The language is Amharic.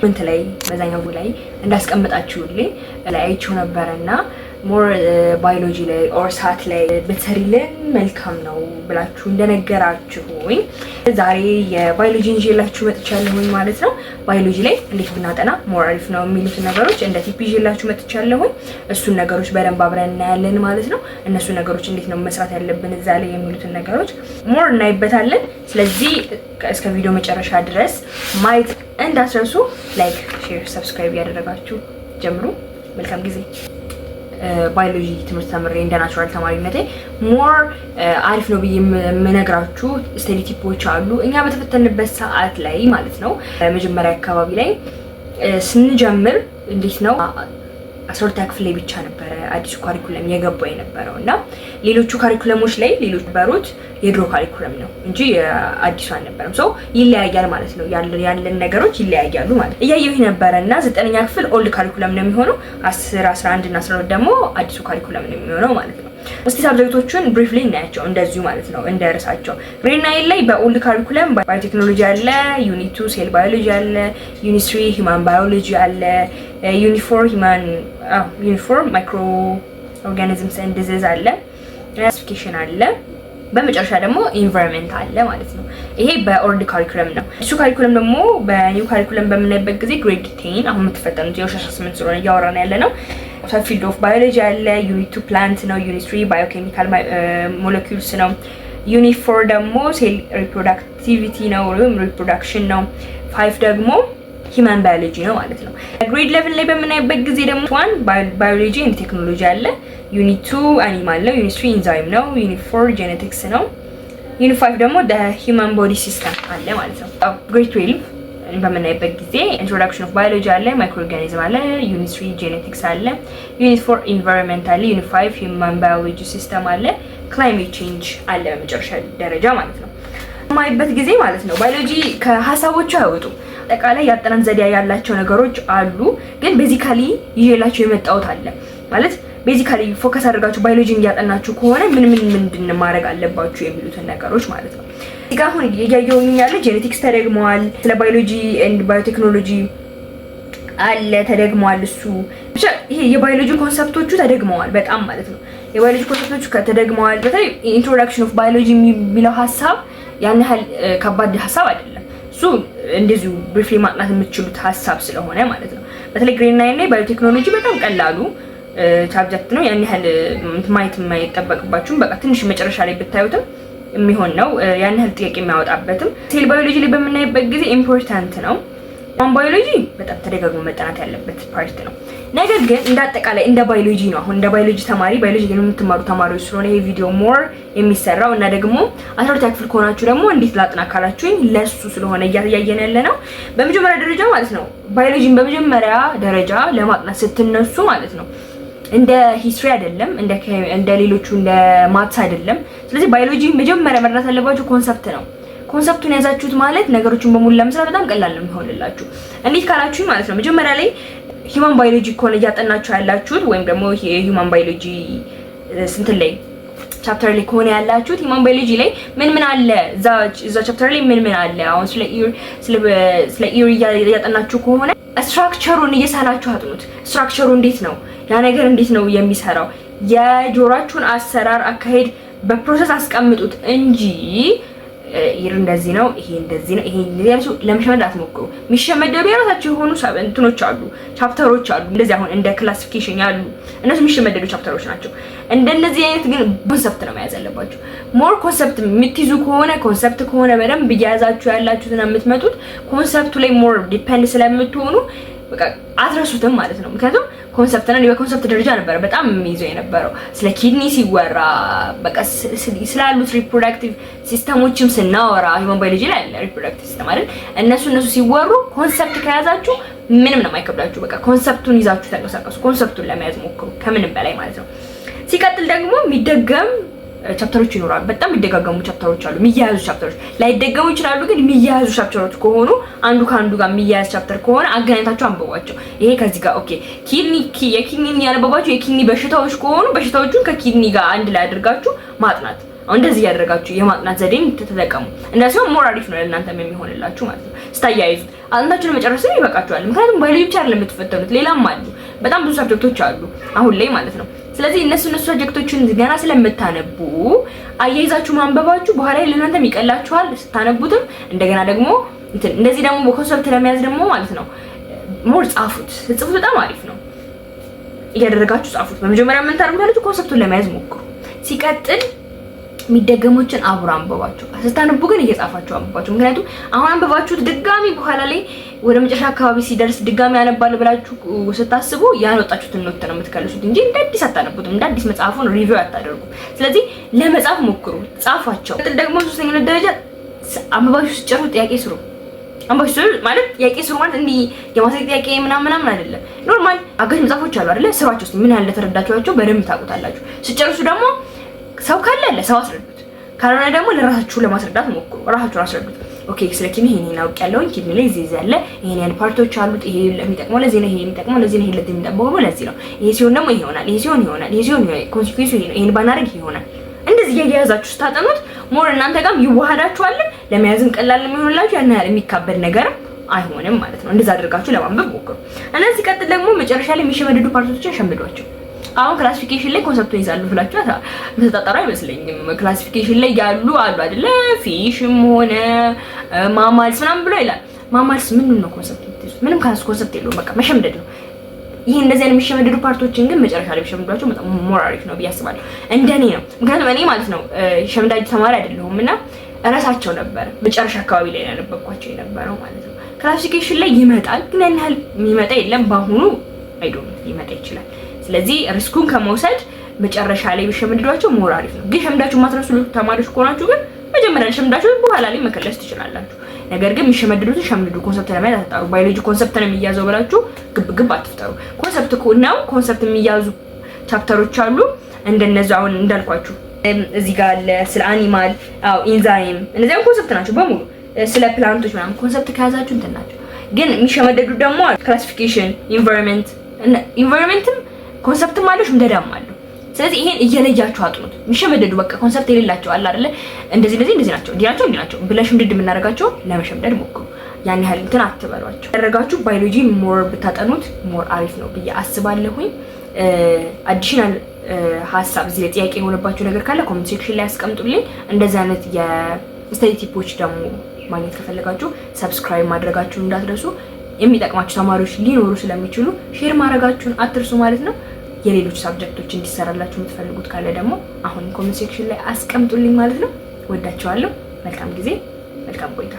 እንት ላይ በዛኛው ላይ እንዳስቀምጣችሁልኝ ላይ አይቼው ነበርና ሞር ባዮሎጂ ላይ ኦር ሳት ላይ በተሪልን መልካም ነው ብላችሁ እንደነገራችሁኝ ዛሬ የባዮሎጂን ይዤላችሁ መጥቻለሁኝ ማለት ነው። ባዮሎጂ ላይ እንዴት ብናጠና ሞር አሪፍ ነው የሚሉት ነገሮች እንደ ቲፕ ይዤላችሁ መጥቻለሁኝ። እሱን ነገሮች በደንብ አብረን እናያለን ማለት ነው። እነሱ ነገሮች እንዴት ነው መስራት ያለብን እዛ ላይ የሚሉትን ነገሮች ሞር እናይበታለን። ስለዚህ እስከ ቪዲዮ መጨረሻ ድረስ ማየት እንዳትረሱ። ላይክ፣ ሼር፣ ሰብስክራይብ ያደረጋችሁ ጀምሩ። መልካም ጊዜ። ባዮሎጂ ትምህርት ተምሬ እንደ ናቹራል ተማሪነቴ ሞር አሪፍ ነው ብዬ የምነግራችሁ ስቴዲ ቲፖች አሉ። እኛ በተፈተንበት ሰዓት ላይ ማለት ነው መጀመሪያ አካባቢ ላይ ስንጀምር እንዴት ነው 12ኛ ክፍል ላይ ብቻ ነበረ አዲሱ ካሪኩለም የገባው የነበረው እና ሌሎቹ ካሪኩለሞች ላይ ሌሎች በሩት የድሮ ካሪኩለም ነው እንጂ አዲሱ አልነበረም። ሶ ይለያያል ማለት ነው። ያለን ነገሮች ይለያያሉ ማለት እያየሁ ነበርና 9ኛ ክፍል ኦልድ ካሪኩለም ነው የሚሆነው፣ 10 11 እና 12 ደግሞ አዲሱ ካሪኩለም ነው የሚሆነው ማለት ነው። እስቲ ሳብጀክቶቹን ብሪፍሊ እናያቸው እንደዚሁ ማለት ነው እንደርሳቸው። ግሬድ 9 ላይ በኦልድ ካሪኩለም ባዮቴክኖሎጂ አለ፣ ዩኒት 2 ሴል ባዮሎጂ አለ፣ ዩኒት 3 ሂማን ባዮሎጂ አለ፣ ዩኒት 4 ማይክሮ ኦርጋኒዝምስ ኤንድ ዲዚዝ አለ፣ ክላሲፊኬሽን አለ፣ በመጨረሻ ደግሞ ኢንቫይሮንመንት አለ ማለት ነው። ይሄ በኦልድ ካሪኩለም ነው። እሱ ካሪኩለም ደግሞ በኒው ካሪኩለም በምናይበት ጊዜ ግሬድ 10 አሁን የምትፈተኑት የ2018 ስለሆነ እያወራን ያለ ነው። ፊልድ ኦፍ ባዮሎጂ አለ፣ ዩኒት 2 ፕላንት ነው፣ ዩኒት 3 ባዮኬሚካል ሞለኪውልስ ነው፣ ዩኒት 4 ደግሞ ሴል ሪፕሮዳክቲቪቲ ነው ወይም ሪፕሮዳክሽን ነው፣ 5 ደግሞ ሂማን ባዮሎጂ ነው ማለት ነው። ግሬድ 11 ላይ በምናይበት ጊዜ ደግሞ 1 ባዮሎጂ ኤንድ ቴክኖሎጂ አለ፣ ዩኒት 2 አኒማል ነው፣ ዩኒት 3 ኢንዛይም ነው፣ ዩኒት 4 ጄኔቲክስ ነው፣ ዩኒት 5 ደግሞ ሂማን ቦዲ ሲስተም አለ ማለት ነው። ግሬድ 12 በምናይበት ጊዜ ኢንትሮዳክሽን ኦፍ ባዮሎጂ አለ፣ ማይክሮ ኦርጋኒዝም አለ፣ ዩኒት 3 ጄኔቲክስ አለ፣ ዩኒት 4 ኢንቫይሮንመንት አለ፣ ዩኒት 5 ሂማን ባዮሎጂ ሲስተም አለ፣ ክላይሜት ቼንጅ አለ በመጨረሻ ደረጃ ማለት ነው። ማይበት ጊዜ ማለት ነው ባዮሎጂ ከሀሳቦቹ አይወጡ አጠቃላይ ያጠናን ዘዴ ያላቸው ነገሮች አሉ። ግን ቤዚካሊ ይዤላችሁ የመጣሁት አለ ማለት ቤዚካሊ ፎከስ አድርጋችሁ ባዮሎጂን እያጠናችሁ ከሆነ ምንድን ማድረግ አለባችሁ የሚሉትን ነገሮች ማለት ነው። እዚህ አሁን እያየሁኝ ያለ ጄኔቲክስ ተደግመዋል፣ ስለ ባዮሎጂ ኤንድ ባዮቴክኖሎጂ አለ ተደግመዋል። እሱ ብቻ ይሄ የባዮሎጂ ኮንሰፕቶቹ ተደግመዋል በጣም ማለት ነው። የባዮሎጂ ኮንሰፕቶቹ ከተደግመዋል። በተለይ ኢንትሮዳክሽን ኦፍ ባዮሎጂ የሚለው ሀሳብ ያን ያህል ከባድ ሀሳብ አይደለም። እሱ እንደዚሁ ብሪፍሊ ማጥናት የምትችሉት ሀሳብ ስለሆነ ማለት ነው። በተለይ ግሬድ 9 ላይ ባዮቴክኖሎጂ በጣም ቀላሉ ሳብጀክት ነው። ያን ያህል ማየት የማይጠበቅባችሁም በቃ ትንሽ መጨረሻ ላይ ብታዩትም የሚሆን ነው። ያን ያህል ጥያቄ የሚያወጣበትም። ሴል ባዮሎጂ ላይ በምናይበት ጊዜ ኢምፖርታንት ነው። ማን ባዮሎጂ በጣም ተደጋግሞ መጠናት ያለበት ፓርት ነው። ነገር ግን እንደ አጠቃላይ እንደ ባዮሎጂ ነው። አሁን እንደ ባዮሎጂ ተማሪ ባዮሎጂ የምትማሩ ተማሪዎች ስለሆነ ይሄ ቪዲዮ ሞር የሚሰራው እና ደግሞ 12ኛ ክፍል ከሆናችሁ ደግሞ እንዴት ላጥና ካላችሁኝ ለሱ ስለሆነ እያያየን ያለ ነው። በመጀመሪያ ደረጃ ማለት ነው ባዮሎጂን በመጀመሪያ ደረጃ ለማጥናት ስትነሱ ማለት ነው እንደ ሂስትሪ አይደለም፣ እንደ ሌሎቹ እንደ ማትስ አይደለም። ስለዚህ ባዮሎጂ መጀመሪያ መረዳት ያለባችሁ ኮንሰፕት ነው። ኮንሰፕቱን ያዛችሁት ማለት ነገሮችን በሙሉ ለመስራት በጣም ቀላል ነው የሚሆንላችሁ። እንዴት ካላችሁኝ ማለት ነው መጀመሪያ ላይ ሂማን ባዮሎጂ ከሆነ እያጠናችሁ ያላችሁት ወይም ደግሞ የሂማን ባዮሎጂ ስንት ላይ ቻፕተር ላይ ከሆነ ያላችሁት ሂማን ባዮሎጂ ላይ ምን አለ እዛ ቻፕተር ላይ ምን አለ። አሁን ስለ ኢር እያጠናችሁ ከሆነ ስትራክቸሩን እየሳላችሁ አጥኑት። ስትራክቸሩ እንዴት ነው ያ ነገር እንዴት ነው የሚሰራው፣ የጆሮአችሁን አሰራር አካሄድ በፕሮሰስ አስቀምጡት እንጂ ይር እንደዚህ ነው ይሄ እንደዚህ ነው ይሄ እንደዚህ ለመሸመድ አትሞክሩ። የሚሸመደዱ የራሳቸው የሆኑ እንትኖች አሉ፣ ቻፕተሮች አሉ። እንደዚህ አሁን እንደ ክላሲፊኬሽን ያሉ እነሱ የሚሸመደዱ ቻፕተሮች ናቸው። እንደነዚህ አይነት ግን ኮንሰፕት ነው መያዝ ያለባችሁ። ሞር ኮንሰፕት የምትይዙ ከሆነ በደንብ እያያዛችሁ ያላችሁትና የምትመጡት ኮንሰፕቱ ላይ ሞር ዲፔንድ ስለምትሆኑ በቃ አትረሱትም ማለት ነው። ምክንያቱም ኮንሰፕትና በኮንሰፕት ደረጃ ነበር በጣም የሚይዘው የነበረው። ስለ ኪድኒ ሲወራ በቃ ስላሉት ሪፕሮዳክቲቭ ሲስተሞችም ስናወራ ሂውማን ባዮሎጂ ላይ አለ ሪፕሮዳክቲቭ ሲስተም አይደል? እነሱ ሲወሩ ኮንሰፕት ከያዛችሁ ምንም ነው የማይከብዳችሁ። በቃ ኮንሰፕቱን ይዛችሁ ተንቀሳቀሱ። ኮንሰፕቱን ለመያዝ ሞክሩ ከምንም በላይ ማለት ነው። ሲቀጥል ደግሞ የሚደገም ቻፕተሮች ይኖራሉ። በጣም የሚደጋገሙ ቻፕተሮች አሉ። የሚያያዙ ቻፕተሮች ላይደገሙ ይችላሉ፣ ግን የሚያያዙ ቻፕተሮች ከሆኑ አንዱ ከአንዱ ጋር የሚያያዝ ቻፕተር ከሆነ አገናኝታችሁ አንብቧቸው። ይሄ ከዚህ ጋር ኦኬ የኪድኒ ያነበባችሁ የኪድኒ በሽታዎች ከሆኑ በሽታዎቹን ከኪድኒ ጋር አንድ ላይ አድርጋችሁ ማጥናት። አሁን እንደዚህ ያደርጋችሁ የማጥናት ዘዴን ተጠቀሙ። እንደዚህ ሞር አሪፍ ነው ለእናንተም የሚሆንላችሁ ማለት ነው። ስታያይዙት አጥንታችሁ ለመጨረስ ይበቃችኋል። ምክንያቱም ባዮሎጂ ብቻ አይደለም የምትፈተኑት፣ ሌላም አሉ፣ በጣም ብዙ ሰብጀክቶች አሉ አሁን ላይ ማለት ነው። ስለዚህ እነሱ ሰብጀክቶችን ገና ስለምታነቡ አያይዛችሁ ማንበባችሁ በኋላ ላይ ለእናንተም ይቀላችኋል ስታነቡትም። እንደገና ደግሞ እንደዚህ ደግሞ በኮንሰፕት ለመያዝ ደግሞ ማለት ነው ሞር ጻፉት። ጽፉት፣ በጣም አሪፍ ነው። እያደረጋችሁ ጻፉት። በመጀመሪያ ምን ታደርጉታላችሁ? ኮንሰፕቱን ለመያዝ ሞክሩ። ሲቀጥል የሚደገሞችን አብሮ አንብባችሁ ስታነቡ ግን እየጻፋችሁ አንብባችሁ። ምክንያቱም አሁን አንብባችሁት ድጋሚ በኋላ ላይ ወደ መጨረሻ አካባቢ ሲደርስ ድጋሚ ያነባል ብላችሁ ስታስቡ ያወጣችሁትን ኖት ነው የምትከልሱት እንጂ እንደ አዲስ አታነቡትም። እንደ አዲስ መጽሐፉን ሪቪው አታደርጉ። ስለዚህ ለመጻፍ ሞክሩ፣ ጻፏቸው። ደግሞ ሶስተኛው ደረጃ አንብባችሁ ሲጨርሱ ጥያቄ ስሩ። አንባችሁ ማለት ጥያቄ ስሩ ማለት እንዲህ የማትሪክ ጥያቄ ምናምን አይደለም። ኖርማል አጋዥ መጽሐፎች አሉ አይደለ? ስሯቸው እስኪ ምን ያህል ለተረዳችኋቸው በደንብ ታውቁታላችሁ። ሲጨርሱ ደግሞ ሰው ካለ ለሰው አስረዱት፣ ካልሆነ ደግሞ ለራሳችሁ ለማስረዳት ሞክሩ። ራሳችሁን አስረዱት። ኦኬ ስለ ኪድኒ ይሄን አውቄያለሁ፣ ኪድኒ ላይ እዚህ ያለ ይሄን ያህል ፓርቶች አሉት፣ ይሄ ለሚጠቅመው ለዚህ ነው፣ ይሄ የሚጠቅመው ለዚህ ነው፣ ይሄ ለዚህ የሚጠቅመው ለዚህ ነው፣ ይሄ ሲሆን ደግሞ ይሄ ይሆናል፣ ይሄ ሲሆን ይሆናል፣ ይሄ ሲሆን ይሆናል፣ ኮንሲኩዌንሱ ይሄ ነው፣ ይሄን ባናደርግ ይሆናል። እንደዚህ እያያዛችሁ ስታጠኑት ሞር እናንተ ጋርም ይዋሃዳችኋል። ለመያዝም ቀላል የሚሆንላችሁ ያን ያህል የሚካበድ ነገር አይሆንም ማለት ነው። እንደዛ አድርጋችሁ ለማንበብ ሞክሩ። እና ሲቀጥል ደግሞ መጨረሻ ላይ የሚሸመድዱ ፓርቶችን ሸምዷቸው። አሁን ክላሲፊኬሽን ላይ ኮንሰፕቱን ይዛሉ ብላችሁ መተጣጣሩ አይመስለኝም። ክላሲፊኬሽን ላይ ያሉ አሉ አይደለ? ፊሽም ሆነ ማማልስ ምናምን ብሎ ይላል። ማማልስ ምንም ነው ኮንሰፕት ይተስ ምንም ኮንሰፕት የለውም። በቃ መሸምደድ ነው። ይሄ እንደዚህ አይነት የሚሸመደዱ ፓርቶችን ግን መጨረሻ ላይ ቢሸምዷቸው በጣም ሞር አሪፍ ነው ብዬ አስባለሁ። እንደኔ ነው። ምክንያቱም እኔ ማለት ነው ሸምዳጅ ተማሪ አይደለሁም እና እረሳቸው ነበር። መጨረሻ አካባቢ ላይ ያነበብኳቸው የነበረው ማለት ነው። ክላሲፊኬሽን ላይ ይመጣል ግን ያን ያህል የሚመጣ የለም። በአሁኑ አይዶም ሊመጣ ይችላል። ስለዚህ ሪስኩን ከመውሰድ መጨረሻ ላይ ቢሸምድዷቸው ሞር አሪፍ ነው። ግን ሸምዳችሁ ማትረሱ ተማሪዎች ከሆናችሁ ግን መጀመሪያ ሸምዳችሁ በኋላ ላይ መከለስ ትችላላችሁ። ነገር ግን የሚሸመድዱትን ሸምድዱ። ኮንሰፕት ለማየት አትጣሩ። ባዮሎጂ ኮንሰፕት ነው የሚያዘው ብላችሁ ግብ አትፍጠሩ። ኮንሰፕት ነው ኮንሰፕት የሚያዙ ቻፕተሮች አሉ። እንደነዚህ አሁን እንዳልኳችሁ እዚህ ጋር አለ ስለ አኒማል ኢንዛይም፣ እነዚያም ኮንሰፕት ናቸው በሙሉ። ስለ ፕላንቶች ምናምን ኮንሰፕት ከያዛችሁ እንትን ናቸው። ግን የሚሸመደዱ ደግሞ ክላሲፊኬሽን፣ ኢንቫይሮንመንትም ኮንሰፕትም አለው ሽምደዳም አለው። ስለዚህ ይሄን እየለያችሁ አጥኑት። የሚሸመደዱ በቃ ኮንሰፕት የሌላቸው አለ አይደለ? እንደዚህ ናቸው እንዲህ ናቸው ብለን ሽምድድ የምናደርጋቸው ለመሸምደድ ሞክሩ። ያን ያህል እንትን አትበሏቸው። ያደረጋችሁ ባዮሎጂ ሞር ብታጠኑት ሞር አሪፍ ነው ብዬ አስባለሁኝ። አዲሽናል ሀሳብ እዚህ ላይ ጥያቄ የሆነባችሁ ነገር ካለ ኮሜንት ሴክሽን ላይ አስቀምጡልኝ። እንደዚህ አይነት የስተዲ ቲፖች ደግሞ ማግኘት ከፈለጋችሁ ሰብስክራይብ ማድረጋችሁን እንዳትረሱ። የሚጠቅማችሁ ተማሪዎች ሊኖሩ ስለሚችሉ ሼር ማድረጋችሁን አትርሱ ማለት ነው። የሌሎች ሳብጀክቶች እንዲሰራላችሁ የምትፈልጉት ካለ ደግሞ አሁን ኮሜንት ሴክሽን ላይ አስቀምጡልኝ ማለት ነው። ወዳችኋለሁ። መልካም ጊዜ፣ መልካም ቆይታ።